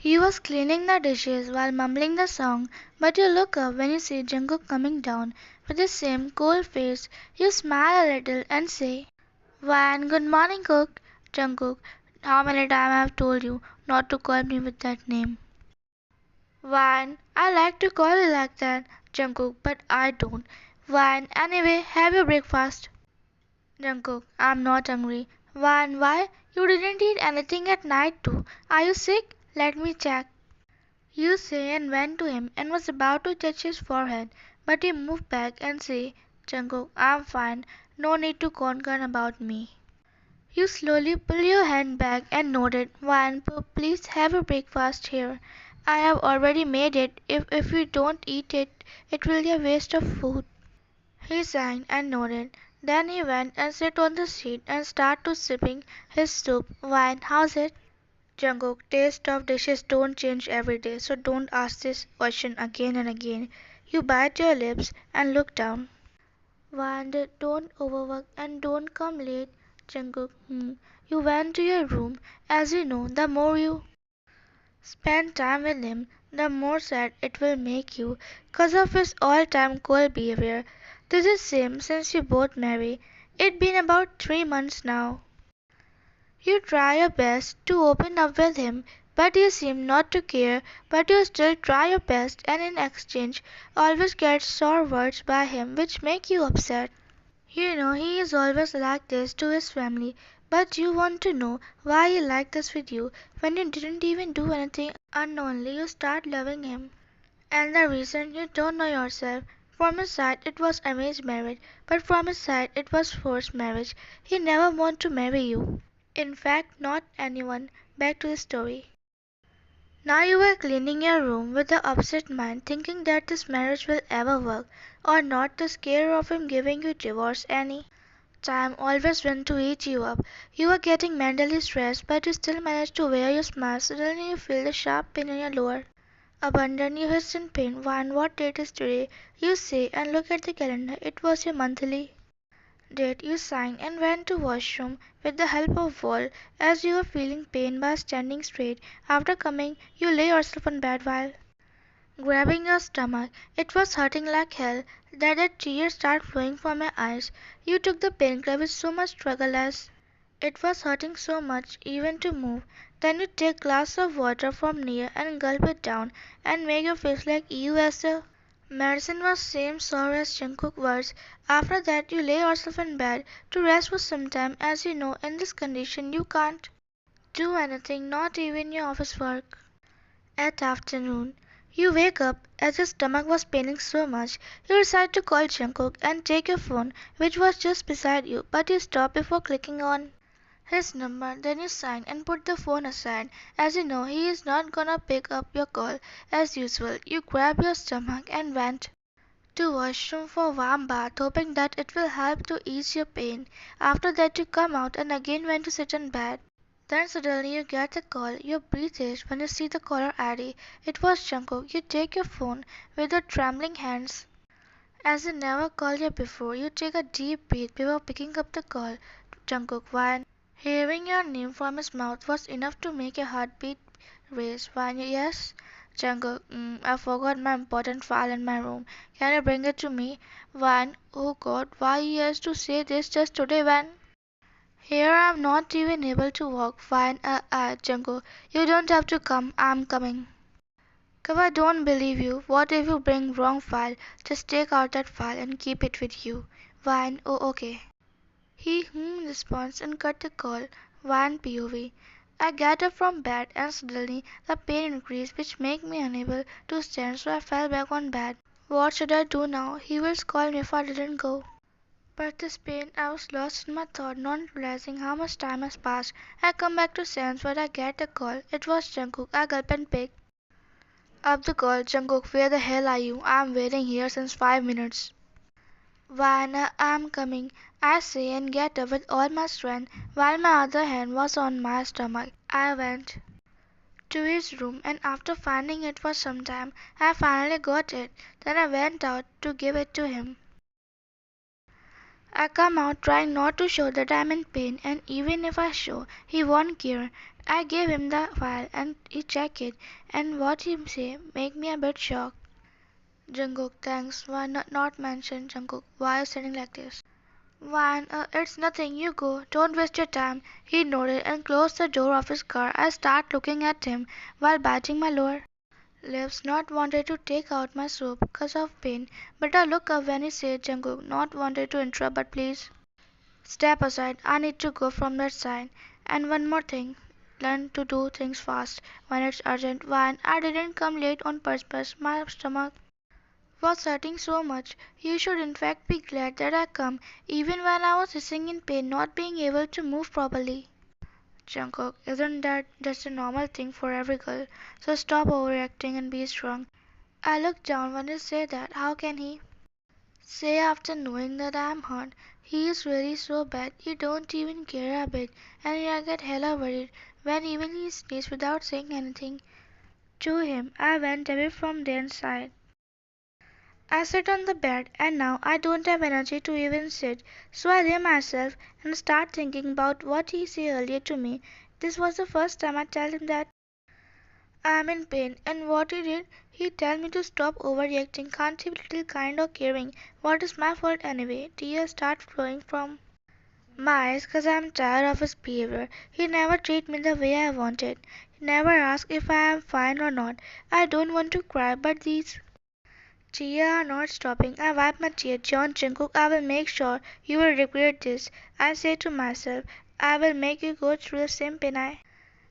He was cleaning the dishes while mumbling the song, but you look up when you see Jungkook coming down with the same cold face. You smile a little and say, "Wan, good morning, Cook." Jungkook, how many times I have told you not to call me with that name? Wan, I like to call you like that, Jungkook, but I don't. Wan, anyway, have your breakfast. Jungkook, I'm not hungry. Wan, why? You didn't eat anything at night too. Are you sick? Let me check. You say and went to him and was about to touch his forehead, but he moved back and say, Jungkook, I'm fine. No need to concern about me. You slowly pull your hand back and nodded. Wan, please have your breakfast here. I have already made it. If you don't eat it, it will be a waste of food. He sighed and nodded. Then he went and sat on the seat and started to sipping his soup. Wine, how's it? Jungkook, taste of dishes don't change every day, so don't ask this question again and again. You bite your lips and look down. Wine, don't overwork and don't come late. Jungkook, You went to your room. As you know, the more you spend time with him, the more sad it will make you, 'cause of his all-time cold behavior. This is same since you both married. It's been about 3 months now. You try your best to open up with him, but you seem not to care, but you still try your best and in exchange always get sour words by him which make you upset. You know he is always like this to his family, but you want to know why he like this with you when you didn't even do anything unknowingly you start loving him. And the reason you don't know yourself. From his side it was arranged marriage, but from his side it was forced marriage. He never wanted to marry you. In fact, not anyone. Back to the story. Now you were cleaning your room with the upset mind, thinking that this marriage will ever work, or not the scare of him giving you divorce any time always went to eat you up. You were getting mentally stressed, but you still managed to wear your smile. Suddenly you feel the sharp pain in your lower abandon. You hiss in pain. One, what date is today? You say and look at the calendar. It was your monthly date. You sighed and went to washroom with the help of wall as you were feeling pain by standing straight. After coming, you lay yourself on bed while grabbing your stomach. It was hurting like hell that the tears started flowing from your eyes. You took the painkiller with so much struggle as it was hurting so much even to move. Then you take a glass of water from near and gulp it down and make your face like you as the medicine was same sour as Jungkook words. After that you lay yourself in bed to rest for some time. As you know in this condition you can't do anything, not even your office work. At afternoon you wake up as your stomach was paining so much. You decide to call Jungkook and take your phone which was just beside you, but you stop before clicking on his number. Then you sign and put the phone aside. As you know he is not gonna pick up your call as usual. You grab your stomach and went to washroom for warm bath, hoping that it will help to ease your pain. After that you come out and again went to sit in bed. Then suddenly you get a call. Your breath is when you see the caller ID. It was Jungkook. You take your phone with your trembling hands. As you never called you before, you take a deep breath before picking up the call. Jungkook, why? Hearing your name from his mouth was enough to make your heartbeat race. Why? Yes? Jungkook, I forgot my important file in my room. Can you bring it to me? Why? Oh God, why he has to say this just today when here I'm not even able to walk. Fine, Jungkook, you don't have to come. I'm coming. If I don't believe you, what if you bring wrong file? Just take out that file and keep it with you. Fine, oh okay. He responds and cut the call. One POV. I get up from bed and suddenly the pain increased which made me unable to stand, so I fell back on bed. What should I do now? He will scold me if I didn't go. But this pain, I was lost in my thought, not realizing how much time has passed. I come back to sense when I get the call. It was Jungkook. I gulp and pick up the call. Jungkook, where the hell are you? I'm waiting here since 5 minutes. Vana, I'm coming, I say and get up with all my strength, while my other hand was on my stomach. I went to his room and after finding it for some time, I finally got it. Then I went out to give it to him. I come out trying not to show that I'm in pain, and even if I show, he won't care. I gave him the file and he checked it, and what he say make me a bit shocked. Jungkook, thanks. Why not mention Jungkook? Why are you sitting like this? Why, it's nothing. You go. Don't waste your time. He nodded and closed the door of his car. I start looking at him while biting my lower lips, not wanted to take out my soap because of pain. But I look up when he said Jungkook, not wanted to interrupt, but please. Step aside. I need to go from that side. And one more thing. Learn to do things fast when it's urgent. Why, I didn't come late on purpose. My stomach was hurting so much. You should in fact be glad that I come, even when I was hissing in pain, not being able to move properly. Jungkook, isn't that just a normal thing for every girl? So stop overreacting and be strong. I look down when he said that. How can he say after knowing that I am hurt? He is really so bad. He don't even care a bit, and I get hella worried when even he sneezes without saying anything to him. I went away from their side. I sit on the bed and now I don't have energy to even sit, so I lay myself and start thinking about what he said earlier to me. This was the first time I tell him that I am in pain, and what he did, he tell me to stop overreacting. Can't he be little kind or caring? What is my fault anyway? Tears start flowing from my eyes cause I am tired of his behavior. He never treat me the way I wanted. He never ask if I am fine or not. I don't want to cry, but these tears are not stopping. I wipe my tears. John Jungkook, I will make sure you will regret this. I say to myself, I will make you go through the same pain I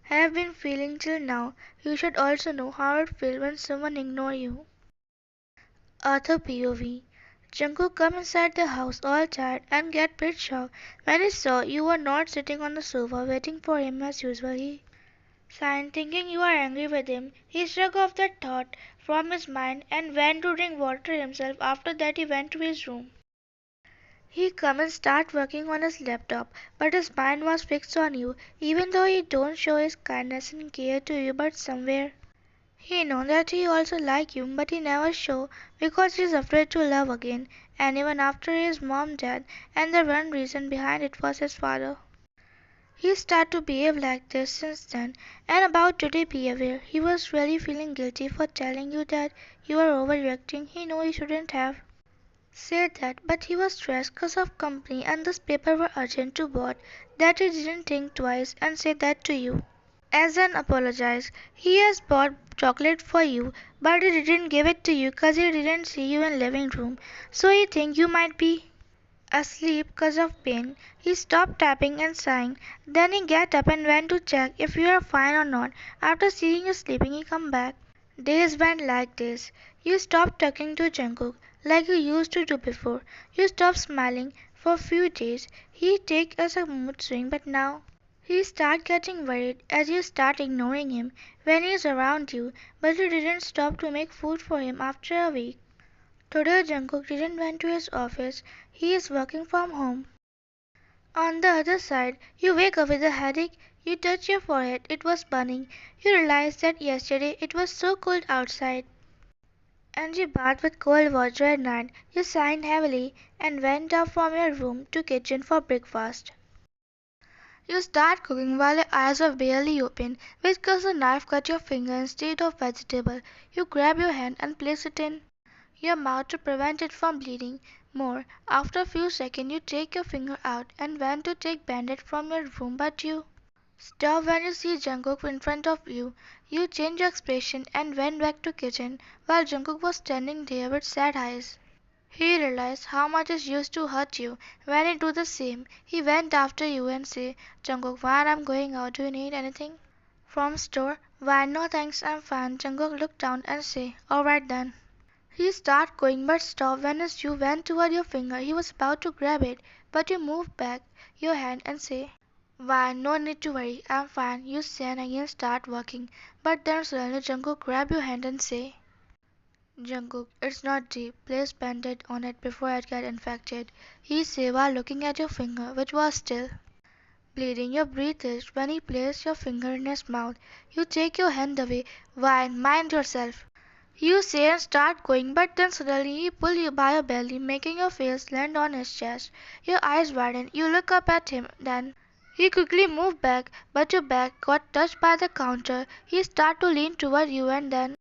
have been feeling till now. You should also know how it feels when someone ignores you. Author POV. Jungkook come inside the house all tired and get pretty shocked when he saw you were not sitting on the sofa waiting for him as usual. He sighed, thinking you are angry with him. He shook off that thought from his mind and went to drink water himself. After that he went to his room. He come and start working on his laptop, but his mind was fixed on you, even though he don't show his kindness and care to you, but somewhere he know that he also like you, but he never show because he is afraid to love again, and even after his mom died, and the one reason behind it was his father. He started to behave like this since then, and about today's behavior, he was really feeling guilty for telling you that you were overreacting. He know he shouldn't have said that, but he was stressed because of company and this paper were urgent to board that he didn't think twice and said that to you. As an apologize, he has bought chocolate for you, but he didn't give it to you because he didn't see you in living room, so he think you might be asleep because of pain. He stopped tapping and sighing. Then he get up and went to check if you are fine or not. After seeing you sleeping, he come back. Days went like this. You stopped talking to Jungkook like you used to do before. You stopped smiling for a few days. He take as a mood swing, but now he start getting worried as you start ignoring him when he is around you. But you didn't stop to make food for him after a week. Today Jungkook didn't went to his office. He is working from home. On the other side, you wake up with a headache. You touch your forehead. It was burning. You realize that yesterday it was so cold outside. And you bathed with cold water at night. You sighed heavily and went up from your room to kitchen for breakfast. You start cooking while your eyes are barely open, because the knife cut your finger instead of vegetable. You grab your hand and place it in your mouth to prevent it from bleeding more. After a few seconds, you take your finger out and went to take bandage from your room, but you stop when you see Jungkook in front of you. You change your expression and went back to kitchen while Jungkook was standing there with sad eyes. He realized how much it used to hurt you when he do the same. He went after you and say, Jungkook, why I'm going out? Do you need anything from store? Why no thanks, I'm fine. Jungkook looked down and say, alright then. He started going but stopped when his shoe went toward your finger. He was about to grab it, but you moved back your hand and say, why, no need to worry, I'm fine. You say and again start working, but then suddenly Jungkook grab your hand and say, Jungkook, it's not deep. Place bandage on it before it get infected. He said while looking at your finger, which was still bleeding. You breathe it when he placed your finger in his mouth. You take your hand away. Why, mind yourself. You say and start going, but then suddenly he pulls you by your belly, making your face land on his chest. Your eyes widen. You look up at him, then you quickly move back, but your back got touched by the counter. He starts to lean toward you, and then